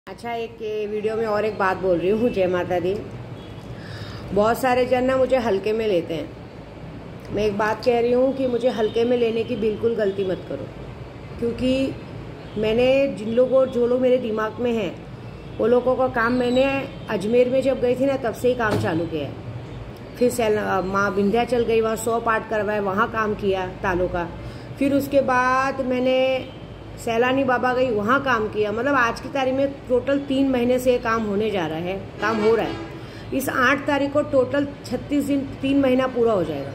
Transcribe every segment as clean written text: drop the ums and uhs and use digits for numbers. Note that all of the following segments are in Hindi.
अच्छा, एक वीडियो में और एक बात बोल रही हूँ। जय माता दी। बहुत सारे जन ना मुझे हल्के में लेते हैं। मैं एक बात कह रही हूँ कि मुझे हल्के में लेने की बिल्कुल गलती मत करो, क्योंकि मैंने जो लोग मेरे दिमाग में हैं वो लोगों का काम मैंने अजमेर में जब गई थी ना तब से ही काम चालू किया है। फिर माँ विंध्याचल गई, वहाँ 100 पाठ करवाए, वहाँ काम किया तालों का। फिर उसके बाद मैंने सैलानी बाबा गई, वहाँ काम किया। मतलब आज की तारीख में टोटल 3 महीने से काम होने जा रहा है, काम हो रहा है। इस 8 तारीख को टोटल 36 दिन, 3 महीना पूरा हो जाएगा।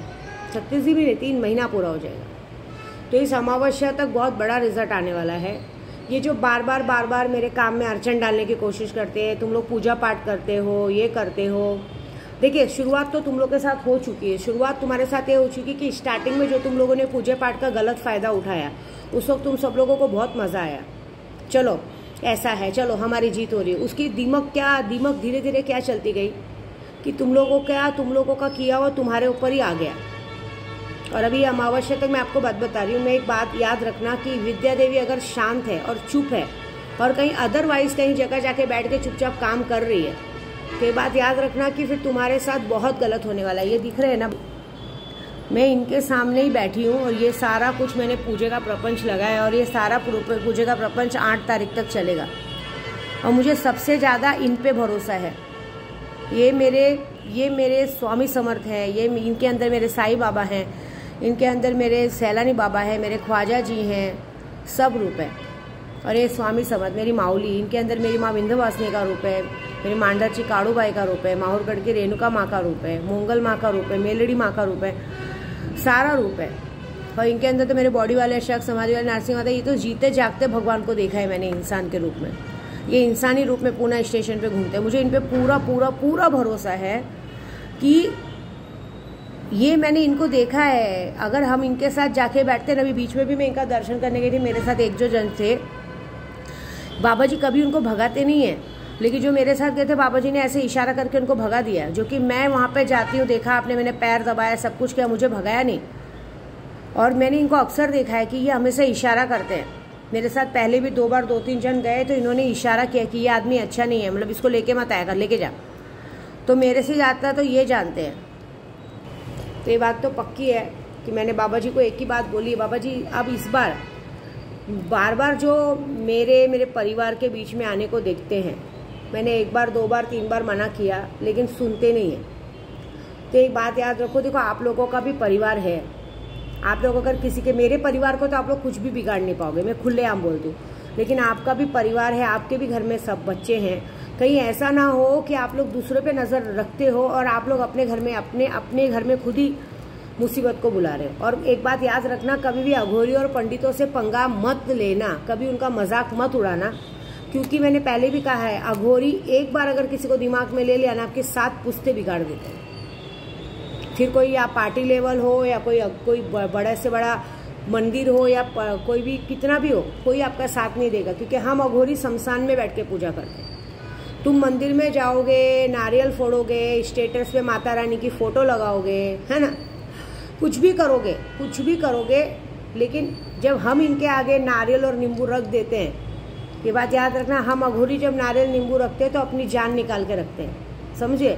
36 दिन भी नहीं, 3 महीना पूरा हो जाएगा। तो इस अमावस्या तक बहुत बड़ा रिजल्ट आने वाला है। ये जो बार बार मेरे काम में अड़चन डालने की कोशिश करते हैं, तुम लोग पूजा पाठ करते हो, ये करते हो। देखिए, शुरुआत तो तुम लोग के साथ हो चुकी है। शुरुआत तुम्हारे साथ ये हो चुकी कि स्टार्टिंग में जो तुम लोगों ने पूजा पाठ का गलत फायदा उठाया, उस वक्त तुम सब लोगों को बहुत मजा आया। चलो ऐसा है, चलो हमारी जीत हो रही है। उसकी दिमक धीरे धीरे क्या चलती गई कि तुम लोगों का किया हुआ तुम्हारे ऊपर ही आ गया। और अभी अमावस्या तक मैं आपको बात बता रही हूँ। मैं एक बात याद रखना कि विद्या देवी अगर शांत है और चुप है और कहीं अदरवाइज कहीं जगह जाके बैठ के चुपचाप काम कर रही है, तो ये बात याद रखना कि फिर तुम्हारे साथ बहुत गलत होने वाला है। ये दिख रहे हैं ना, मैं इनके सामने ही बैठी हूँ और ये सारा कुछ मैंने पूजे का प्रपंच लगाया और ये सारा पूजे का प्रपंच 8 तारीख तक चलेगा। और मुझे सबसे ज़्यादा इन पे भरोसा है। ये मेरे स्वामी समर्थ हैं, ये इनके अंदर मेरे साईं बाबा हैं, इनके अंदर मेरे सैलानी बाबा हैं, मेरे ख्वाजा जी हैं, सब रूप है। और ये स्वामी समर्थ मेरी माऊली, इनके अंदर मेरी माँ विंध्यवासिनी का रूप है, मेरी मांडरची काड़ूबाई का रूप है, माहौरगढ़ की रेणुका माँ का रूप है, मोंगल माँ का रूप है, मेलड़ी माँ का रूप है, सारा रूप है। और इनके अंदर तो मेरे बॉडी वाले अशोक, समाधि वाले नरसिंह माता, ये तो जीते जागते भगवान को देखा है मैंने इंसान के रूप में। ये इंसानी रूप में पूना स्टेशन पे घूमते हैं। मुझे इन पे पूरा भरोसा है कि ये मैंने इनको देखा है। अगर हम इनके साथ जाके बैठते ना, अभी बीच में भी मैं इनका दर्शन करने गई थी, मेरे साथ एक जो जन थे, बाबा जी कभी उनको भगाते नहीं है, लेकिन जो मेरे साथ गए थे बाबा जी ने ऐसे इशारा करके उनको भगा दिया। जो कि मैं वहाँ पे जाती हूँ, देखा आपने, मैंने पैर दबाया, सब कुछ किया, मुझे भगाया नहीं। और मैंने इनको अक्सर देखा है कि ये हमेशा इशारा करते हैं। मेरे साथ पहले भी 2 बार 2-3 जन गए तो इन्होंने इशारा किया कि ये आदमी अच्छा नहीं है, मतलब इसको लेके मत आया कर, लेके जा। तो मेरे से जाता तो ये जानते हैं। तो ये बात तो पक्की है कि मैंने बाबा जी को एक ही बात बोली है, बाबा जी अब इस बार जो मेरे परिवार के बीच में आने को देखते हैं, मैंने 1 बार 2 बार 3 बार मना किया लेकिन सुनते नहीं हैं। तो एक बात याद रखो, देखो आप लोगों का भी परिवार है। आप लोग अगर किसी के, मेरे परिवार को तो आप लोग कुछ भी बिगाड़ नहीं पाओगे, मैं खुलेआम बोल दूँ, लेकिन आपका भी परिवार है, आपके भी घर में सब बच्चे हैं। कहीं ऐसा ना हो कि आप लोग दूसरों पे नज़र रखते हो और आप लोग अपने घर में अपने घर में खुद ही मुसीबत को बुला रहे हो। और एक बात याद रखना, कभी भी अघोरी और पंडितों से पंगा मत लेना, कभी उनका मजाक मत उड़ाना, क्योंकि मैंने पहले भी कहा है, अघोरी एक बार अगर किसी को दिमाग में ले लिया ना, आपके 7 पुश्ते बिगाड़ देते हैं। फिर कोई या पार्टी लेवल हो या कोई बड़े से बड़ा मंदिर हो या कोई भी कितना भी हो, कोई आपका साथ नहीं देगा, क्योंकि हम अघोरी शमशान में बैठ के पूजा करते हैं। तुम मंदिर में जाओगे, नारियल फोड़ोगे, स्टेटस पे माता रानी की फोटो लगाओगे, है ना, कुछ भी करोगे, लेकिन जब हम इनके आगे नारियल और नींबू रख देते हैं, ये बात याद रखना, हम अघोरी जब नारियल नींबू रखते हैं तो अपनी जान निकाल के रखते हैं, समझे।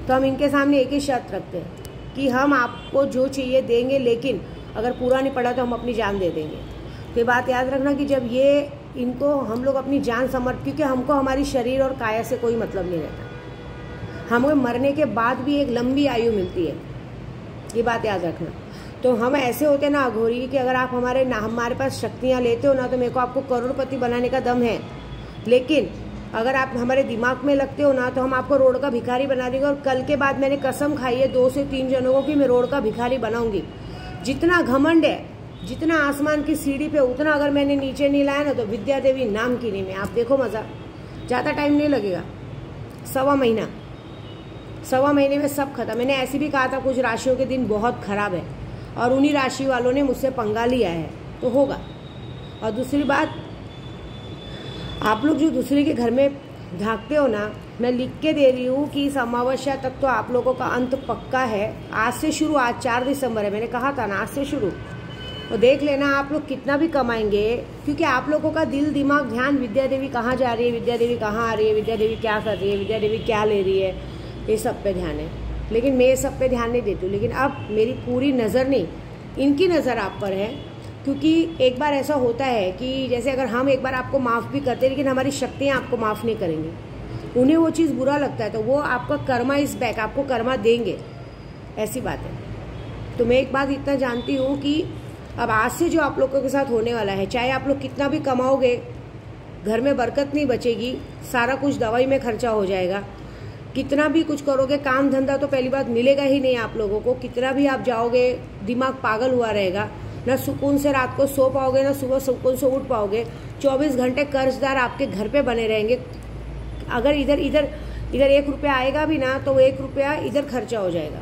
तो हम इनके सामने एक ही शर्त रखते हैं कि हम आपको जो चाहिए देंगे, लेकिन अगर पूरा नहीं पड़ा तो हम अपनी जान दे देंगे। तो ये बात याद रखना कि जब ये इनको हम लोग अपनी जान क्योंकि हमको हमारी शरीर और काया से कोई मतलब नहीं रहता, हमें मरने के बाद भी एक लंबी आयु मिलती है, ये बात याद रखना। तो हम ऐसे होते हैं ना अघोरी कि अगर आप हमारे पास शक्तियाँ लेते हो ना, तो मेरे को आपको करोड़पति बनाने का दम है, लेकिन अगर आप हमारे दिमाग में लगते हो ना, तो हम आपको रोड का भिखारी बना देंगे। और कल के बाद मैंने कसम खाई है 2 से 3 जनों को कि मैं रोड का भिखारी बनाऊंगी। जितना घमंड है, जितना आसमान की सीढ़ी पे, उतना अगर मैंने नीचे नहीं लाया ना, तो विद्या देवी नाम की नहीं, मैं आप देखो मजा, ज़्यादा टाइम नहीं लगेगा, 1.25 महीने में सब खत्म। मैंने ऐसे भी कहा था कुछ राशियों के दिन बहुत खराब है, और उन्हीं राशि वालों ने मुझसे पंगा लिया है, तो होगा। और दूसरी बात, आप लोग जो दूसरे के घर में झाँकते हो ना, मैं लिख के दे रही हूँ कि इस अमावस्या तक तो आप लोगों का अंत पक्का है। आज से शुरू, आज 4 दिसंबर है, मैंने कहा था ना, आज से शुरू। तो देख लेना आप लोग कितना भी कमाएंगे, क्योंकि आप लोगों का दिल दिमाग ध्यान विद्या देवी कहाँ जा रही है, विद्या देवी कहाँ आ रही है, विद्या देवी क्या कर रही है, विद्या देवी क्या ले रही है, ये सब पे ध्यान है। लेकिन मैं ये सब पे ध्यान नहीं देती हूँ। लेकिन अब मेरी पूरी नज़र नहीं, इनकी नज़र आप पर है। क्योंकि एक बार ऐसा होता है कि जैसे अगर हम एक बार आपको माफ़ भी करते हैं, लेकिन हमारी शक्तियाँ आपको माफ़ नहीं करेंगी, उन्हें वो चीज़ बुरा लगता है, तो वो आपका कर्मा इस बैक आपको कर्मा देंगे, ऐसी बात है। तो मैं एक बात इतना जानती हूँ कि अब आज से जो आप लोगों के साथ होने वाला है, चाहे आप लोग कितना भी कमाओगे, घर में बरकत नहीं बचेगी, सारा कुछ दवाई में खर्चा हो जाएगा। कितना भी कुछ करोगे, काम धंधा तो पहली बात मिलेगा ही नहीं आप लोगों को। कितना भी आप जाओगे, दिमाग पागल हुआ रहेगा, ना सुकून से रात को सो पाओगे, ना सुबह सुकून से उठ पाओगे। 24 घंटे कर्जदार आपके घर पे बने रहेंगे। अगर इधर 1 रुपया आएगा भी ना, तो 1 रुपया इधर खर्चा हो जाएगा,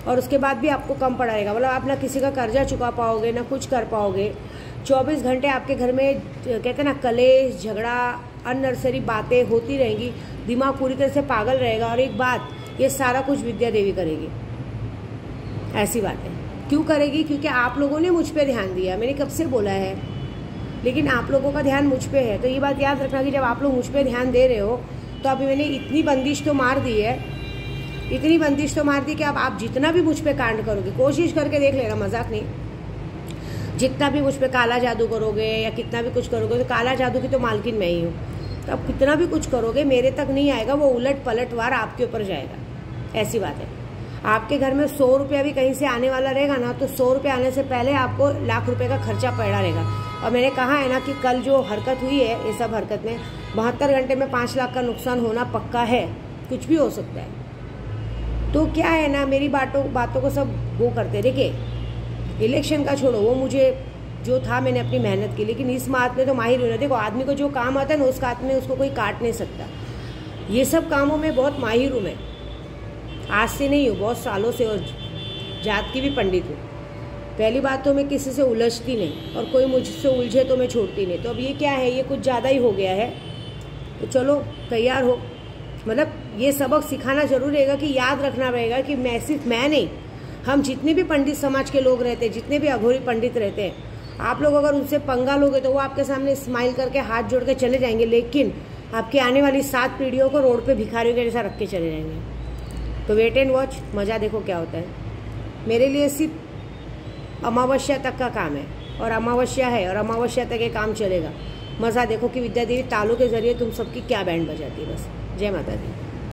और उसके बाद भी आपको कम पड़ेगा। मतलब आप ना किसी का कर्जा चुका पाओगे, ना कुछ कर पाओगे। 24 घंटे आपके घर में कहते हैं ना, कलेश, झगड़ा, अननेसेसरी बातें होती रहेंगी, दिमाग पूरी तरह से पागल रहेगा। और एक बात, ये सारा कुछ विद्या देवी करेगी, ऐसी बात है। क्यों करेगी? क्योंकि आप लोगों ने मुझ पे ध्यान दिया, मैंने कब से बोला है, लेकिन आप लोगों का ध्यान मुझ पे है। तो ये बात याद रखना कि जब आप लोग मुझ पे ध्यान दे रहे हो, तो अभी मैंने इतनी बंदिश तो मार दी है, इतनी बंदिश तो मार दी कि अब आप जितना भी मुझ पे कांड करोगे, कोशिश करके देख लेना, मजाक नहीं, जितना भी मुझ पे काला जादू करोगे या कितना भी कुछ करोगे, तो काला जादू की तो मालकिन मैं ही हूँ। तो अब कितना भी कुछ करोगे मेरे तक नहीं आएगा, वो उलट पलट वार आपके ऊपर जाएगा, ऐसी बात है। आपके घर में 100 रुपया भी कहीं से आने वाला रहेगा ना, तो 100 रुपये आने से पहले आपको लाख रुपए का खर्चा पड़ा रहेगा। और मैंने कहा है ना कि कल जो हरकत हुई है, ये सब हरकत में 72 घंटे में 5 लाख का नुकसान होना पक्का है, कुछ भी हो सकता है। तो क्या है ना, मेरी बातों को सब वो करते। देखिए, इलेक्शन का छोड़ो, वो मुझे जो था मैंने अपनी मेहनत की, लेकिन इस बात में तो माहिर हूँ ना। देखो, आदमी को जो काम आता है ना, उस काम में उसको कोई काट नहीं सकता। ये सब कामों में बहुत माहिर हूँ मैं, आज से नहीं हूँ, बहुत सालों से, और जात की भी पंडित हूँ। पहली बात तो मैं किसी से उलझती नहीं, और कोई मुझसे उलझे तो मैं छोड़ती नहीं। तो अब ये क्या है, ये कुछ ज़्यादा ही हो गया है, तो चलो तैयार हो। मतलब ये सबक सिखाना जरूर रहेगा, कि याद रखना रहेगा कि मैं सिर्फ मैं नहीं, हम जितने भी पंडित समाज के लोग रहते हैं, जितने भी अघोरी पंडित रहते हैं, आप लोग अगर उनसे पंगा लोगे तो वो आपके सामने स्माइल करके हाथ जोड़ के चले जाएंगे, लेकिन आपकी आने वाली 7 पीढ़ियों को रोड पे भिखारियों के जैसा रख के चले जाएंगे। तो वेट एंड वॉच, मज़ा देखो क्या होता है। मेरे लिए सिर्फ अमावस्या तक का काम है, और अमावस्या है, और अमावस्या तक ये काम चलेगा। मज़ा देखो कि विद्या देवी तालों के जरिए तुम सबकी क्या बैंड बजाती है। बस जय माता दी।